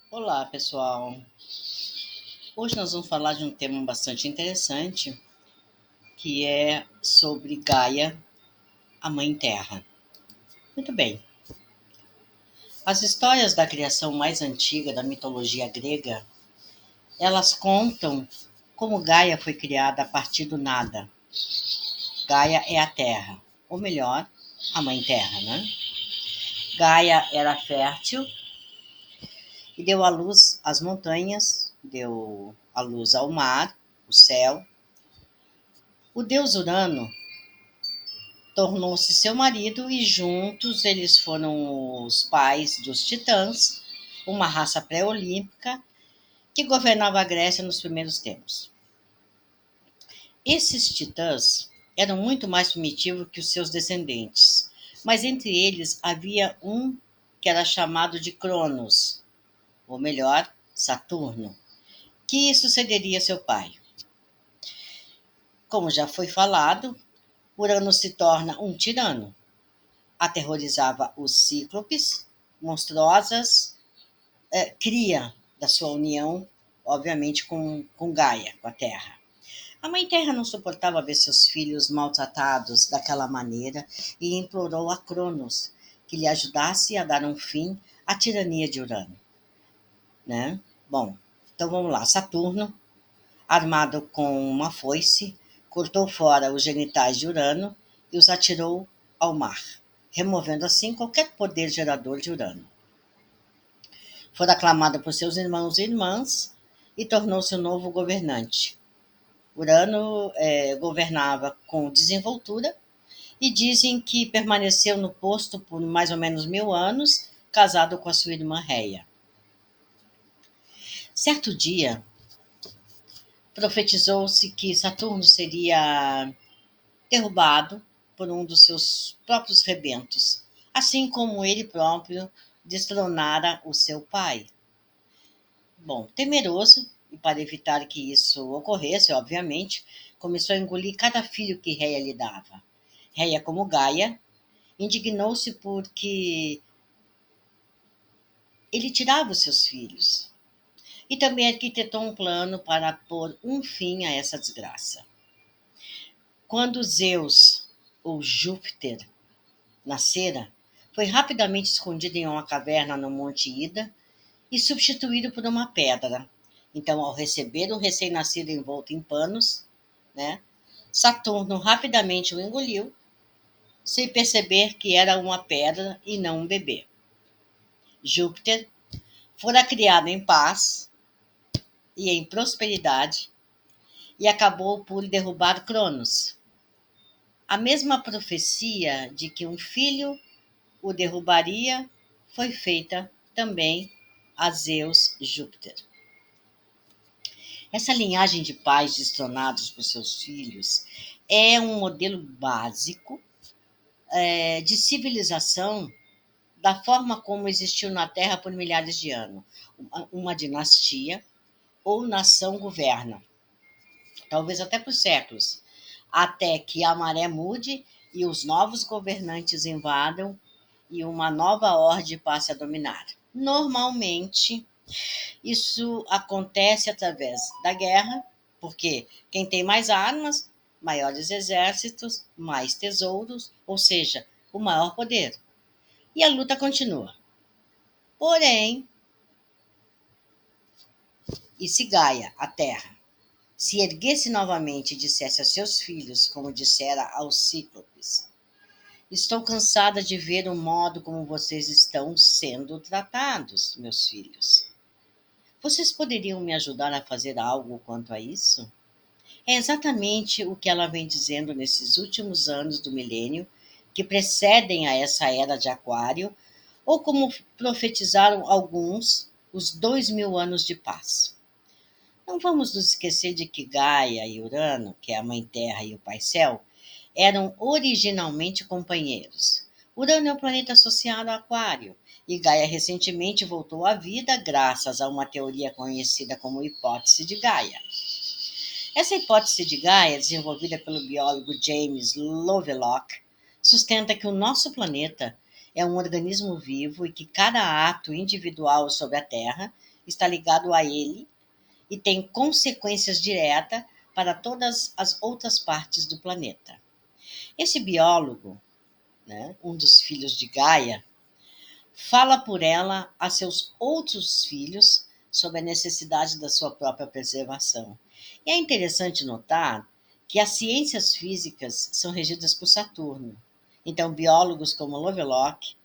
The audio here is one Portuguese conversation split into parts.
Olá, pessoal. Hoje nós vamos falar de um tema bastante interessante, que é sobre Gaia, a Mãe Terra. Muito bem. As histórias da criação mais antiga da mitologia grega, elas contam como Gaia foi criada a partir do nada. Gaia é a Terra, ou melhor, a Mãe Terra, né? Gaia era fértil e deu à luz às montanhas, deu à luz ao mar, o céu. O deus Urano tornou-se seu marido e juntos eles foram os pais dos titãs, uma raça pré-olímpica que governava a Grécia nos primeiros tempos. Esses titãs eram muito mais primitivos que os seus descendentes, mas entre eles havia um que era chamado de Cronos, ou melhor, Saturno, que sucederia seu pai. Como já foi falado, Urano se torna um tirano. Aterrorizava os cíclopes, monstruosas, cria da sua união, obviamente, com Gaia, com a Terra. A Mãe Terra não suportava ver seus filhos maltratados daquela maneira e implorou a Cronos que lhe ajudasse a dar um fim à tirania de Urano. Né? Bom, então vamos lá. Saturno, armado com uma foice, cortou fora os genitais de Urano e os atirou ao mar, removendo assim qualquer poder gerador de Urano. Foi aclamado por seus irmãos e irmãs e tornou-se o novo governante. Urano governava com desenvoltura e dizem que permaneceu no posto por mais ou menos 1000 anos, casado com a sua irmã Reia. Certo dia, profetizou-se que Saturno seria derrubado por um dos seus próprios rebentos, assim como ele próprio destronara o seu pai. Bom, temeroso, e para evitar que isso ocorresse, obviamente, começou a engolir cada filho que Reia lhe dava. Reia, como Gaia, indignou-se porque ele tirava os seus filhos e também arquitetou um plano para pôr um fim a essa desgraça. Quando Zeus, ou Júpiter, nascera, foi rapidamente escondido em uma caverna no Monte Ida e substituído por uma pedra. Então, ao receber o recém-nascido envolto em panos, né, Saturno rapidamente o engoliu, sem perceber que era uma pedra e não um bebê. Júpiter fora criado em paz e em prosperidade e acabou por derrubar Cronos. A mesma profecia de que um filho o derrubaria foi feita também a Zeus Júpiter. Essa linhagem de pais destronados por seus filhos é um modelo básico de civilização da forma como existiu na Terra por milhares de anos. Uma dinastia ou nação governa, talvez até por séculos, até que a maré mude e os novos governantes invadam e uma nova ordem passe a dominar. Normalmente, isso acontece através da guerra, porque quem tem mais armas, maiores exércitos, mais tesouros, ou seja, o maior poder. E a luta continua. Porém, e se Gaia, a Terra, se erguesse novamente e dissesse a seus filhos, como dissera aos cíclopes: estou cansada de ver o modo como vocês estão sendo tratados, meus filhos. Vocês poderiam me ajudar a fazer algo quanto a isso? É exatamente o que ela vem dizendo nesses últimos anos do milênio, que precedem a essa era de Aquário, ou como profetizaram alguns, os 2000 anos de paz. Não vamos nos esquecer de que Gaia e Urano, que é a Mãe Terra e o Pai Céu, eram originalmente companheiros. Urano é um planeta associado a Aquário, e Gaia recentemente voltou à vida graças a uma teoria conhecida como hipótese de Gaia. Essa hipótese de Gaia, desenvolvida pelo biólogo James Lovelock, sustenta que o nosso planeta é um organismo vivo e que cada ato individual sobre a Terra está ligado a ele e tem consequências diretas para todas as outras partes do planeta. Esse biólogo, né, um dos filhos de Gaia, fala por ela a seus outros filhos sobre a necessidade da sua própria preservação. E é interessante notar que as ciências físicas são regidas por Saturno. Então, biólogos como Lovelock,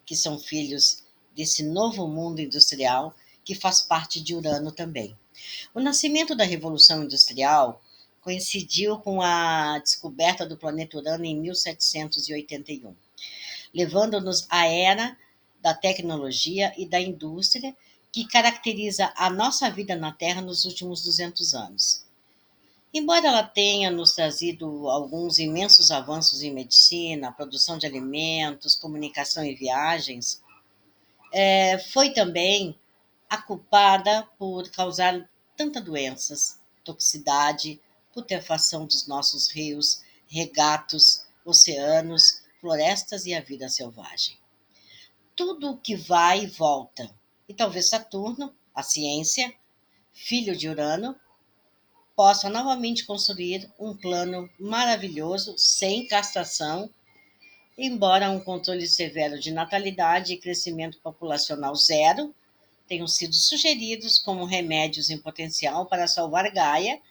que são filhos desse novo mundo industrial, que faz parte de Urano também. O nascimento da Revolução Industrial coincidiu com a descoberta do planeta Urano em 1781, levando-nos à era da tecnologia e da indústria que caracteriza a nossa vida na Terra nos últimos 200 anos. Embora ela tenha nos trazido alguns imensos avanços em medicina, produção de alimentos, comunicação e viagens, foi também a culpada por causar tantas doenças, toxicidade, putrefação dos nossos rios, regatos, oceanos, florestas e a vida selvagem. Tudo o que vai e volta. E talvez Saturno, a ciência, filho de Urano, possa novamente construir um plano maravilhoso, sem castração, embora um controle severo de natalidade e crescimento populacional zero tenham sido sugeridos como remédios em potencial para salvar Gaia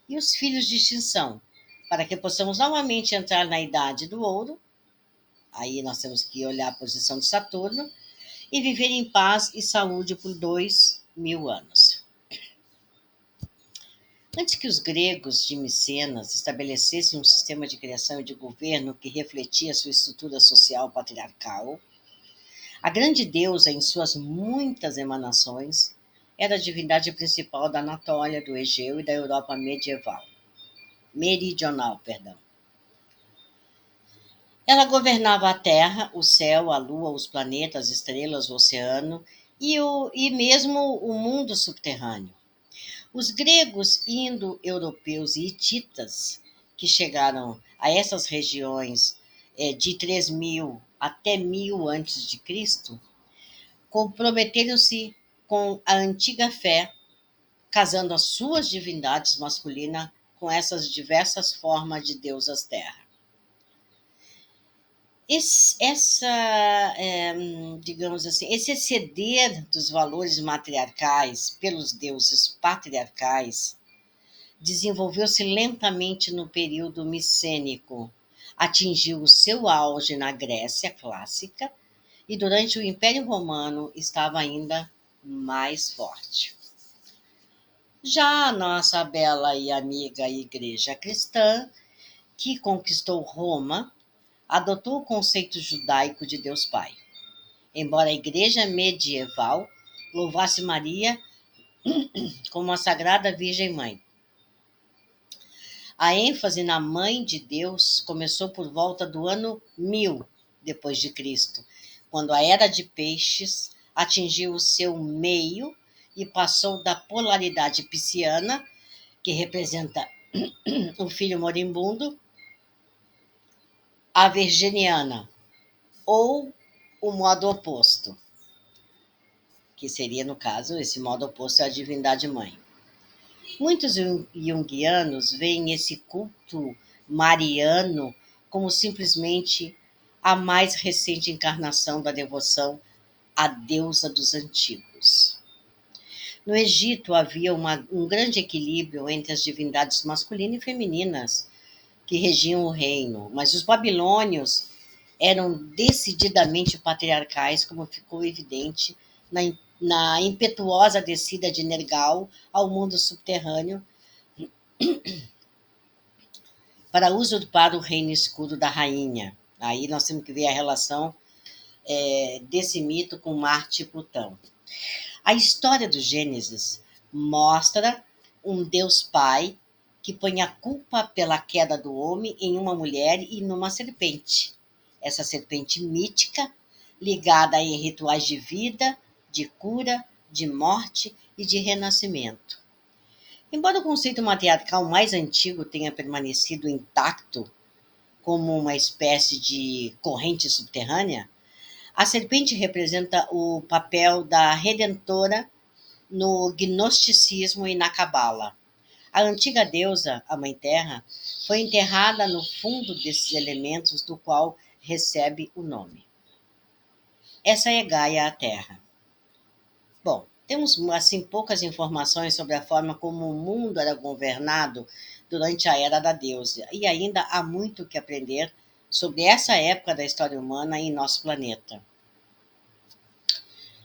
e os filhos de extinção, para que possamos novamente entrar na idade do ouro. Aí nós temos que olhar a posição de Saturno e viver em paz e saúde por 2000 anos. Antes que os gregos de Micenas estabelecessem um sistema de criação e de governo que refletia sua estrutura social patriarcal, a grande deusa, em suas muitas emanações, era a divindade principal da Anatólia, do Egeu e da Europa meridional. Ela governava a terra, o céu, a lua, os planetas, as estrelas, o oceano e mesmo o mundo subterrâneo. Os gregos indo-europeus e hititas, que chegaram a essas regiões de 3000 até 1000 antes de Cristo, comprometeram-se com a antiga fé, casando as suas divindades masculinas com essas diversas formas de deusas terra. Digamos assim, esse exceder dos valores matriarcais pelos deuses patriarcais desenvolveu-se lentamente no período micênico, atingiu o seu auge na Grécia clássica e durante o Império Romano estava ainda mais forte. Já a nossa bela e amiga Igreja Cristã, que conquistou Roma, adotou o conceito judaico de Deus Pai. Embora a Igreja medieval louvasse Maria como a Sagrada Virgem Mãe. A ênfase na Mãe de Deus começou por volta do ano 1000 depois de Cristo, quando a Era de Peixes atingiu o seu meio e passou da polaridade pisciana, que representa o filho moribundo, à virginiana, ou o modo oposto, que seria, no caso, esse modo oposto à divindade mãe. Muitos junguianos veem esse culto mariano como simplesmente a mais recente encarnação da devoção à deusa dos antigos. No Egito havia um grande equilíbrio entre as divindades masculinas e femininas que regiam o reino, mas os babilônios eram decididamente patriarcais, como ficou evidente na impetuosa descida de Nergal ao mundo subterrâneo para usurpar o reino escuro da rainha. Aí nós temos que ver a relação desse mito com Marte e Plutão. A história do Gênesis mostra um Deus Pai que põe a culpa pela queda do homem em uma mulher e numa serpente. Essa serpente mítica, ligada em rituais de vida, de cura, de morte e de renascimento. Embora o conceito matriarcal mais antigo tenha permanecido intacto como uma espécie de corrente subterrânea, a serpente representa o papel da redentora no gnosticismo e na cabala. A antiga deusa, a Mãe Terra, foi enterrada no fundo desses elementos do qual recebe o nome. Essa é Gaia, a Terra. Bom, temos assim poucas informações sobre a forma como o mundo era governado durante a era da deusa, e ainda há muito que aprender sobre essa época da história humana em nosso planeta.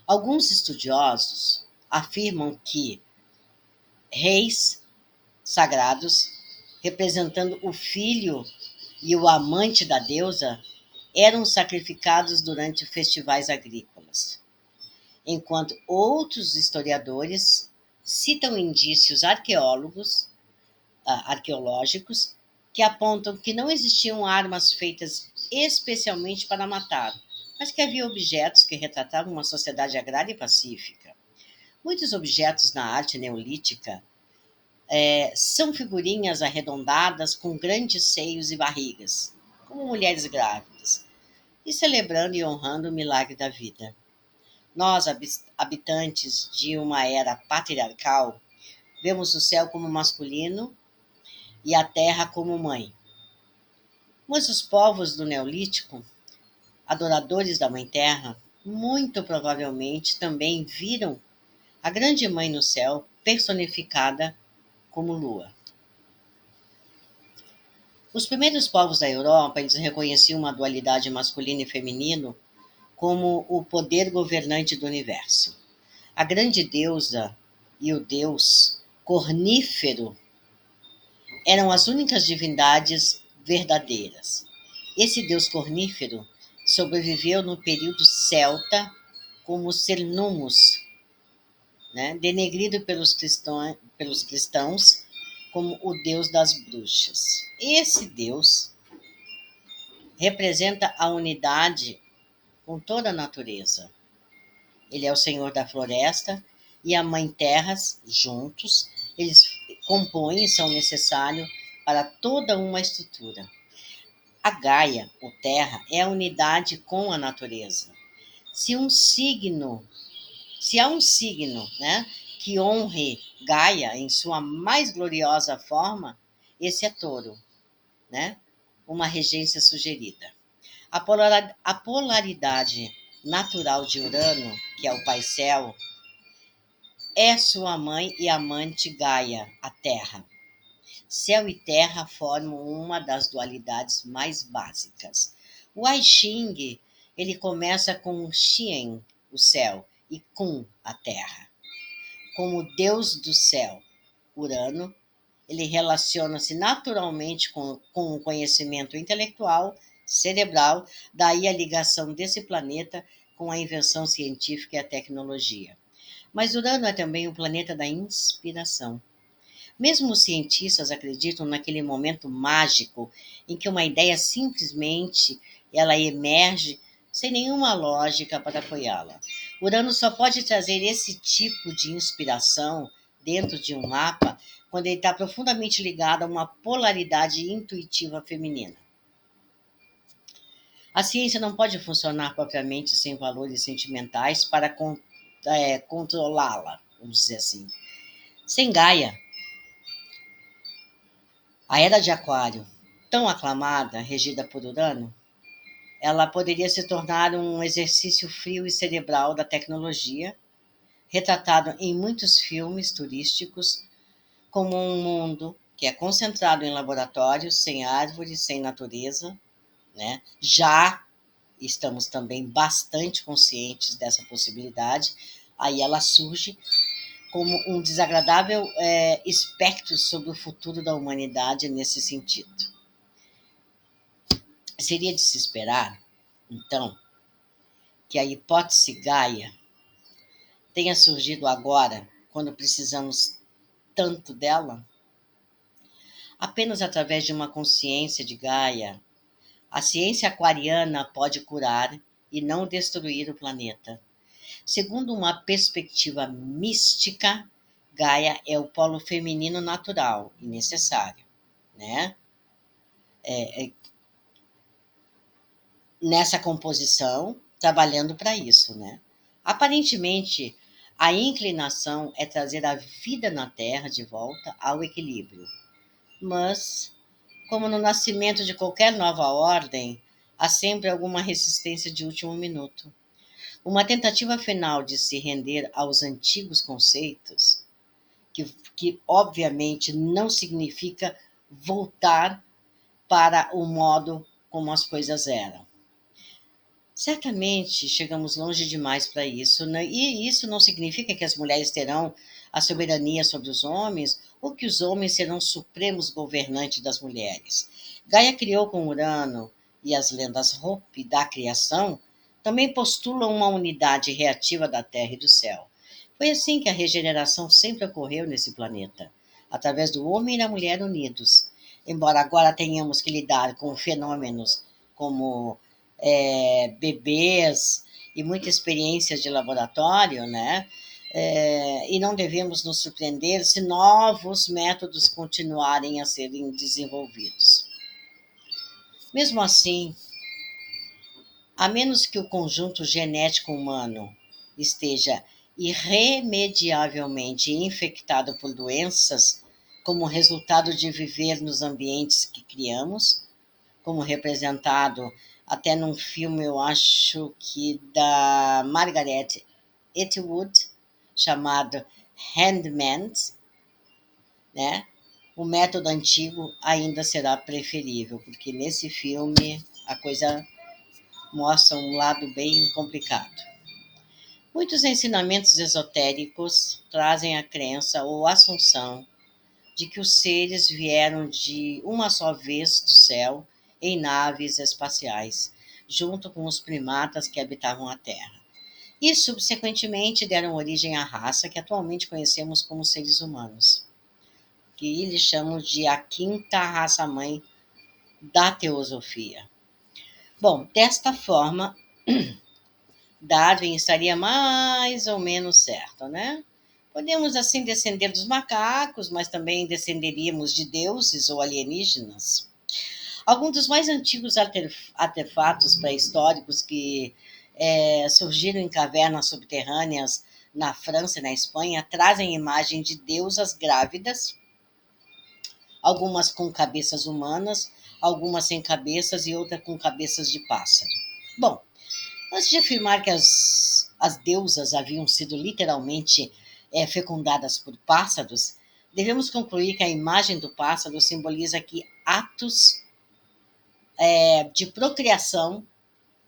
Alguns estudiosos afirmam que reis sagrados, representando o filho e o amante da deusa, eram sacrificados durante festivais agrícolas, enquanto outros historiadores citam indícios arqueológicos que apontam que não existiam armas feitas especialmente para matar, mas que havia objetos que retratavam uma sociedade agrária e pacífica. Muitos objetos na arte neolítica são figurinhas arredondadas com grandes seios e barrigas, como mulheres grávidas, e celebrando e honrando o milagre da vida. Nós, habitantes de uma era patriarcal, vemos o céu como masculino e a terra como mãe. Mas os povos do Neolítico, adoradores da Mãe Terra, muito provavelmente também viram a grande mãe no céu personificada como lua. Os primeiros povos da Europa, eles reconheciam uma dualidade masculino e feminino como o poder governante do universo. A grande deusa e o deus cornífero eram as únicas divindades verdadeiras. Esse deus cornífero sobreviveu no período celta como Cernunnos, né, denegrido pelos cristãos como o deus das bruxas. Esse deus representa a unidade com toda a natureza. Ele é o senhor da floresta e a mãe terra juntos, eles compõem e são necessários para toda uma estrutura. A Gaia, ou terra, é a unidade com a natureza. Se um signo, se há um signo, né, que honre Gaia em sua mais gloriosa forma, esse é Touro, né? Uma regência sugerida. A polaridade natural de Urano, que é o Pai Céu, é sua mãe e amante Gaia, a Terra. Céu e Terra formam uma das dualidades mais básicas. O I Ching, ele começa com Xian, o céu, e Kun, a Terra. Como Deus do céu, Urano, ele relaciona-se naturalmente com o conhecimento intelectual, cerebral, daí a ligação desse planeta com a invenção científica e a tecnologia. Mas Urano é também o planeta da inspiração. Mesmo os cientistas acreditam naquele momento mágico em que uma ideia simplesmente ela emerge sem nenhuma lógica para apoiá-la. Urano só pode trazer esse tipo de inspiração dentro de um mapa quando ele está profundamente ligado a uma polaridade intuitiva feminina. A ciência não pode funcionar propriamente sem valores sentimentais para controlá-la, vamos dizer assim. Sem Gaia, a era de Aquário, tão aclamada, regida por Urano, ela poderia se tornar um exercício frio e cerebral da tecnologia, retratado em muitos filmes turísticos como um mundo que é concentrado em laboratórios, sem árvores, sem natureza, né? Já estamos também bastante conscientes dessa possibilidade, aí ela surge como um desagradável espectro sobre o futuro da humanidade nesse sentido. Seria de se esperar, então, que a hipótese Gaia tenha surgido agora, quando precisamos tanto dela? Apenas através de uma consciência de Gaia, a ciência aquariana pode curar e não destruir o planeta. Segundo uma perspectiva mística, Gaia é o polo feminino natural e necessário, né? Nessa composição, trabalhando para isso, né? Aparentemente, A inclinação é trazer a vida na Terra de volta ao equilíbrio. Mas, como no nascimento de qualquer nova ordem, há sempre alguma resistência de último minuto. Uma tentativa final de se render aos antigos conceitos, que obviamente não significa voltar para o modo como as coisas eram. Certamente chegamos longe demais para isso, né? E isso não significa que as mulheres terão a soberania sobre os homens ou que os homens serão supremos governantes das mulheres. Gaia criou com Urano e as lendas Hopi da criação também postulam uma unidade reativa da Terra e do céu. Foi assim que a regeneração sempre ocorreu nesse planeta, através do homem e da mulher unidos. Embora agora tenhamos que lidar com fenômenos como bebês e muita experiência de laboratório, né? E não devemos nos surpreender se novos métodos continuarem a serem desenvolvidos. Mesmo assim, a menos que o conjunto genético humano esteja irremediavelmente infectado por doenças, como resultado de viver nos ambientes que criamos, como representado até num filme, eu acho que da Margaret Atwood, chamado Handmaids, né? O método antigo ainda será preferível, porque nesse filme a coisa mostra um lado bem complicado. Muitos ensinamentos esotéricos trazem a crença ou assunção de que os seres vieram de uma só vez do céu em naves espaciais, junto com os primatas que habitavam a Terra. E, subsequentemente, deram origem à raça que atualmente conhecemos como seres humanos, que eles chamam de a quinta raça-mãe da teosofia. Bom, desta forma, Darwin estaria mais ou menos certo, né? Podemos assim descender dos macacos, mas também descenderíamos de deuses ou alienígenas. Alguns dos mais antigos artefatos pré-históricos que surgiram em cavernas subterrâneas na França e na Espanha trazem imagem de deusas grávidas, algumas com cabeças humanas, algumas sem cabeças e outras com cabeças de pássaro. Bom, antes de afirmar que as deusas haviam sido literalmente fecundadas por pássaros, devemos concluir que a imagem do pássaro simboliza que atos de procriação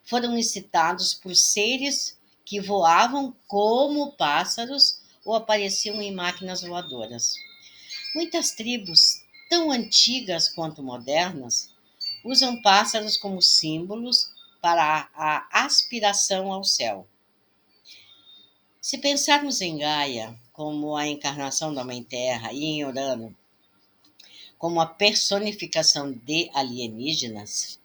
foram incitados por seres que voavam como pássaros ou apareciam em máquinas voadoras. Muitas tribos, tão antigas quanto modernas, usam pássaros como símbolos para a aspiração ao céu. Se pensarmos em Gaia como a encarnação da Mãe Terra e em Urano como a personificação de alienígenas,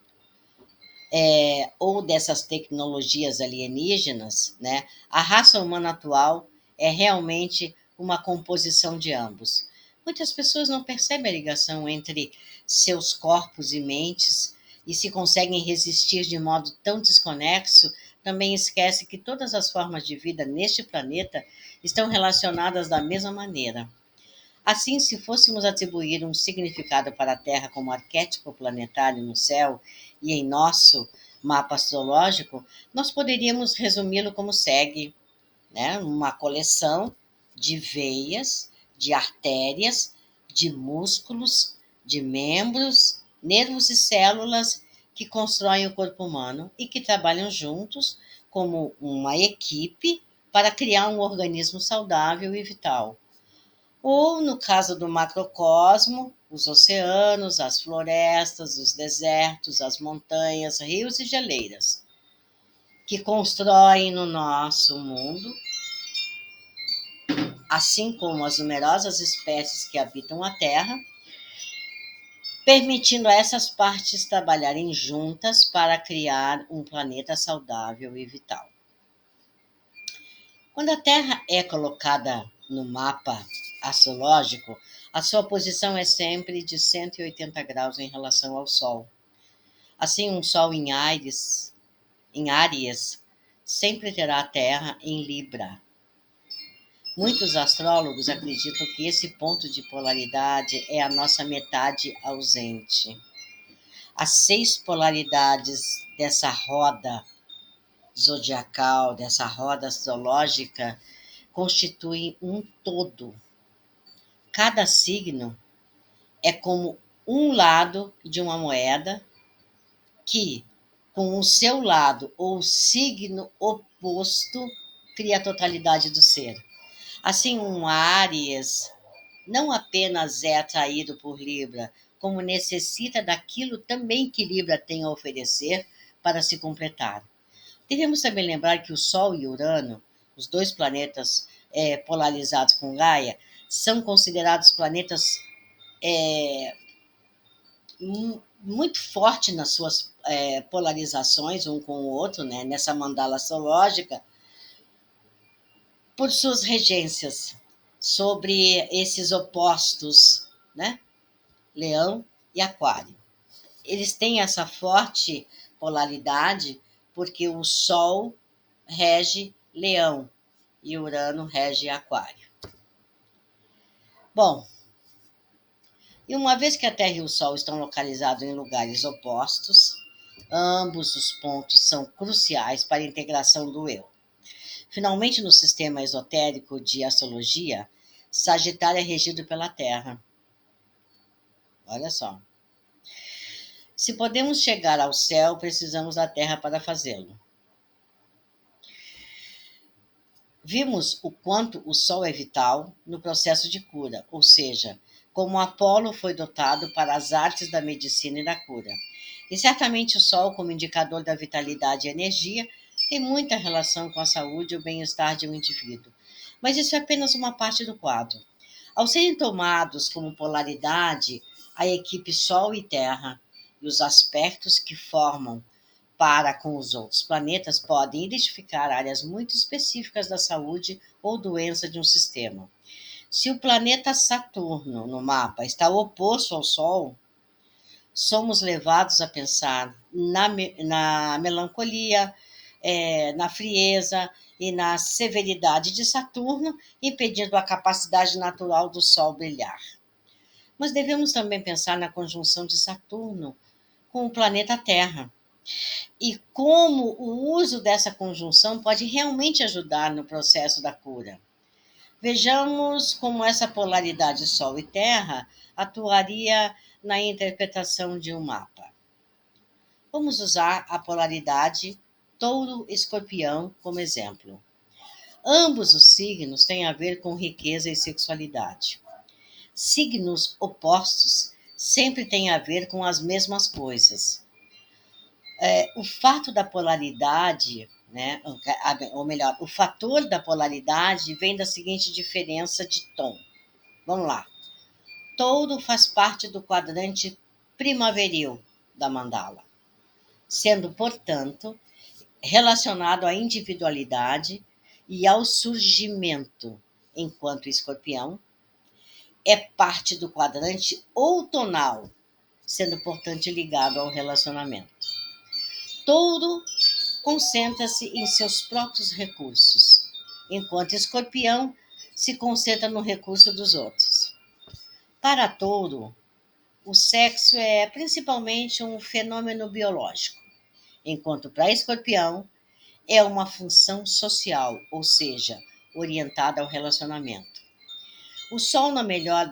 ou dessas tecnologias alienígenas, né, a raça humana atual é realmente uma composição de ambos. Muitas pessoas não percebem a ligação entre seus corpos e mentes e se conseguem resistir de modo tão desconexo, também esquece que todas as formas de vida neste planeta estão relacionadas da mesma maneira. Assim, se fôssemos atribuir um significado para a Terra como arquétipo planetário no céu e em nosso mapa astrológico, nós poderíamos resumi-lo como segue, né? Uma coleção de veias, de artérias, de músculos, de membros, nervos e células que constroem o corpo humano e que trabalham juntos como uma equipe para criar um organismo saudável e vital. Ou, no caso do macrocosmo, os oceanos, as florestas, os desertos, as montanhas, rios e geleiras, que constroem no nosso mundo, assim como as numerosas espécies que habitam a Terra, permitindo a essas partes trabalharem juntas para criar um planeta saudável e vital. Quando a Terra é colocada no mapa astrológico, a sua posição é sempre de 180 graus em relação ao Sol. Assim, um Sol em Áries, sempre terá a Terra em Libra. Muitos astrólogos acreditam que esse ponto de polaridade é a nossa metade ausente. As 6 polaridades dessa roda zodiacal, dessa roda astrológica, constituem um todo. Cada signo é como um lado de uma moeda que, com o seu lado ou signo oposto, cria a totalidade do ser. Assim, um Áries não apenas é atraído por Libra, como necessita daquilo também que Libra tem a oferecer para se completar. Devemos também lembrar que o Sol e Urano, os dois planetas polarizados com Gaia, são considerados planetas muito fortes nas suas polarizações um com o outro, né, nessa mandala astrológica, por suas regências sobre esses opostos, né, Leão e Aquário. Eles têm essa forte polaridade porque o Sol rege Leão e Urano rege Aquário. Bom, e uma vez que a Terra e o Sol estão localizados em lugares opostos, ambos os pontos são cruciais para a integração do eu. Finalmente, no sistema esotérico de astrologia, Sagitário é regido pela Terra. Olha só. Se podemos chegar ao céu, precisamos da Terra para fazê-lo. Vimos o quanto o Sol é vital no processo de cura, ou seja, como Apolo foi dotado para as artes da medicina e da cura. E certamente o Sol, como indicador da vitalidade e energia, tem muita relação com a saúde e o bem-estar de um indivíduo. Mas isso é apenas uma parte do quadro. Ao serem tomados como polaridade, a equipe Sol e Terra e os aspectos que formam para com os outros planetas podem identificar áreas muito específicas da saúde ou doença de um sistema. Se o planeta Saturno no mapa está oposto ao Sol, somos levados a pensar na melancolia, na frieza e na severidade de Saturno, impedindo a capacidade natural do Sol brilhar. Mas devemos também pensar na conjunção de Saturno com o planeta Terra e como o uso dessa conjunção pode realmente ajudar no processo da cura. Vejamos como essa polaridade Sol e Terra atuaria na interpretação de um mapa. Vamos usar a polaridade Touro-Escorpião como exemplo. Ambos os signos têm a ver com riqueza e sexualidade. Signos opostos sempre têm a ver com as mesmas coisas. O fato da polaridade, né, ou melhor, o fator da polaridade vem da seguinte diferença de tom. Vamos lá. Touro faz parte do quadrante primaveril da mandala, sendo, portanto, relacionado à individualidade e ao surgimento, enquanto Escorpião é parte do quadrante outonal, sendo, portanto, ligado ao relacionamento. Touro concentra-se em seus próprios recursos, enquanto Escorpião se concentra no recurso dos outros. Para Touro, o sexo é principalmente um fenômeno biológico, enquanto para Escorpião é uma função social, ou seja, orientada ao relacionamento. O Sol, na melhor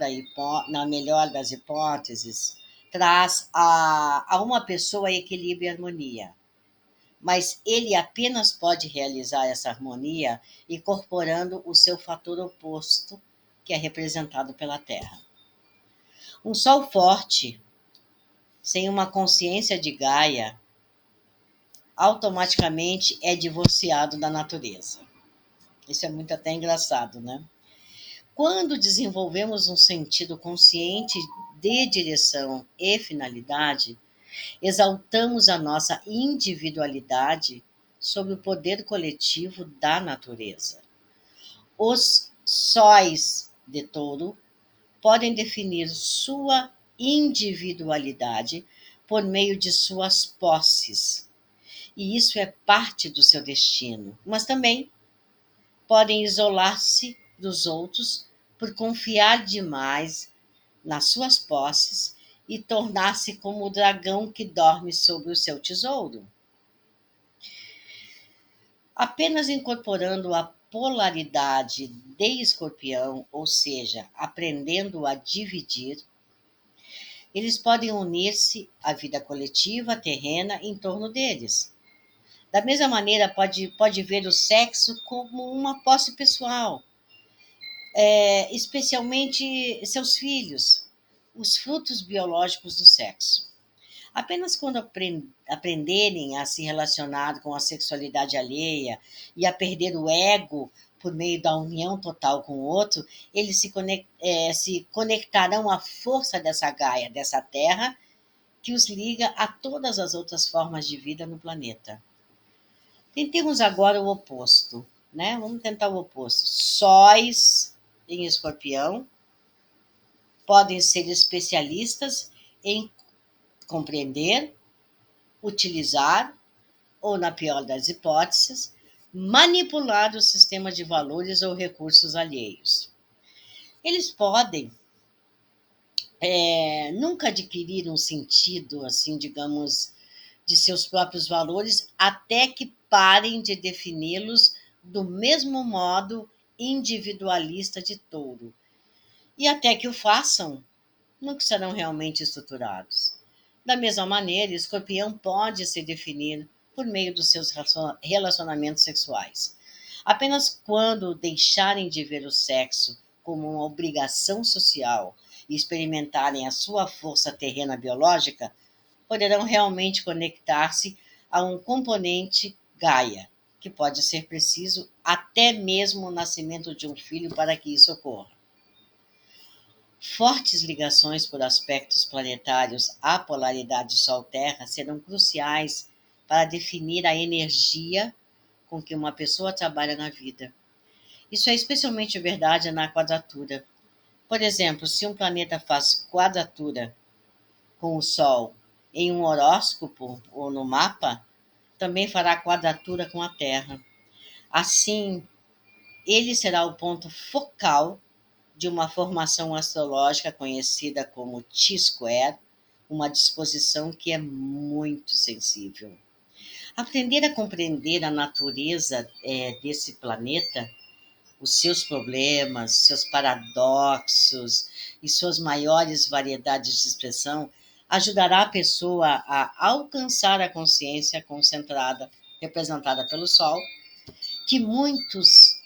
das hipóteses, traz a uma pessoa equilíbrio e harmonia, mas ele apenas pode realizar essa harmonia incorporando o seu fator oposto, que é representado pela Terra. Um Sol forte, sem uma consciência de Gaia, automaticamente é divorciado da natureza. Isso é muito até engraçado, né? Quando desenvolvemos um sentido consciente de direção e finalidade, exaltamos a nossa individualidade sobre o poder coletivo da natureza. Os sóis de Touro podem definir sua individualidade por meio de suas posses, e isso é parte do seu destino, mas também podem isolar-se dos outros por confiar demais nas suas posses e tornar-se como o dragão que dorme sobre o seu tesouro. Apenas incorporando a polaridade de Escorpião, ou seja, aprendendo a dividir, eles podem unir-se à vida coletiva terrena em torno deles. Da mesma maneira, pode ver o sexo como uma posse pessoal, especialmente seus filhos, os frutos biológicos do sexo. Apenas quando aprenderem a se relacionar com a sexualidade alheia e a perder o ego por meio da união total com o outro, eles se conectarão à força dessa Gaia, dessa terra, que os liga a todas as outras formas de vida no planeta. Tentemos agora o oposto, né? Vamos tentar o oposto. Sóis em Escorpião podem ser especialistas em compreender, utilizar ou, na pior das hipóteses, manipular o sistema de valores ou recursos alheios. Eles podem nunca adquirir um sentido, assim, digamos, de seus próprios valores até que parem de defini-los do mesmo modo individualista de Touro. E até que o façam, nunca serão realmente estruturados. Da mesma maneira, Escorpião pode se definir por meio dos seus relacionamentos sexuais. Apenas quando deixarem de ver o sexo como uma obrigação social e experimentarem a sua força terrena biológica, poderão realmente conectar-se a um componente Gaia, que pode ser preciso até mesmo o nascimento de um filho para que isso ocorra. Fortes ligações por aspectos planetários à polaridade Sol-Terra serão cruciais para definir a energia com que uma pessoa trabalha na vida. Isso é especialmente verdade na quadratura. Por exemplo, se um planeta faz quadratura com o Sol em um horóscopo ou no mapa, também fará quadratura com a Terra. Assim, ele será o ponto focal de uma formação astrológica conhecida como T-square, uma disposição que é muito sensível. Aprender a compreender a natureza desse planeta, os seus problemas, seus paradoxos e suas maiores variedades de expressão, ajudará a pessoa a alcançar a consciência concentrada, representada pelo Sol, que muitos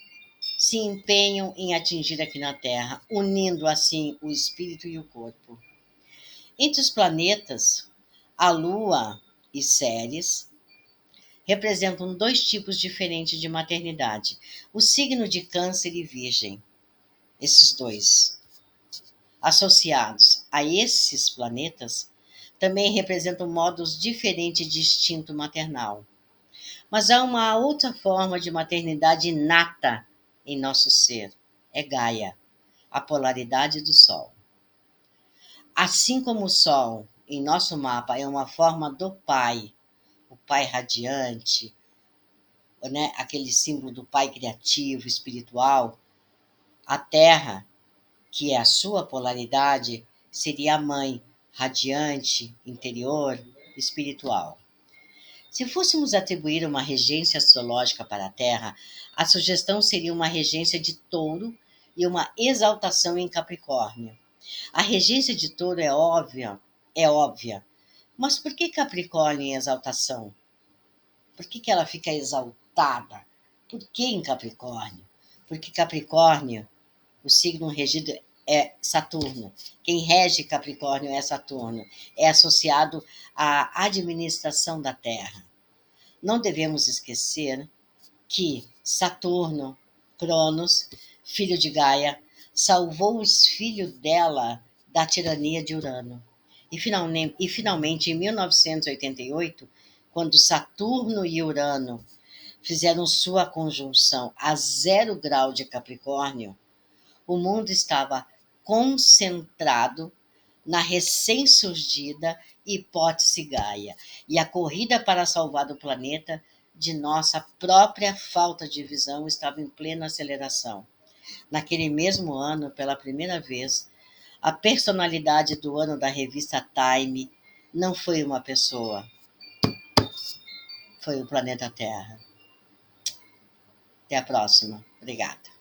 se empenham em atingir aqui na Terra, unindo assim o espírito e o corpo. Entre os planetas, a Lua e Ceres representam dois tipos diferentes de maternidade: o signo de Câncer e Virgem. Esses dois, associados a esses planetas, também representam modos diferentes de instinto maternal. Mas há uma outra forma de maternidade inata em nosso ser: é Gaia, a polaridade do Sol. Assim como o Sol, em nosso mapa, é uma forma do Pai, o Pai radiante, né? Aquele símbolo do Pai criativo, espiritual, a Terra, que é a sua polaridade, seria a Mãe radiante, interior, espiritual. Se fôssemos atribuir uma regência astrológica para a Terra, a sugestão seria uma regência de Touro e uma exaltação em Capricórnio. A regência de Touro é óbvia, mas por que Capricórnio em exaltação? Por que ela fica exaltada? Por que em Capricórnio? Porque Capricórnio, o signo regido é Saturno. Quem rege Capricórnio é Saturno. É associado à administração da Terra. Não devemos esquecer que Saturno, Cronos, filho de Gaia, salvou os filhos dela da tirania de Urano. Finalmente, em 1988, quando Saturno e Urano fizeram sua conjunção a 0 grau de Capricórnio, o mundo estava concentrado na recém-surgida hipótese Gaia e a corrida para salvar o planeta de nossa própria falta de visão estava em plena aceleração. Naquele mesmo ano, pela primeira vez, a personalidade do ano da revista Time não foi uma pessoa, foi o planeta Terra. Até a próxima. Obrigada.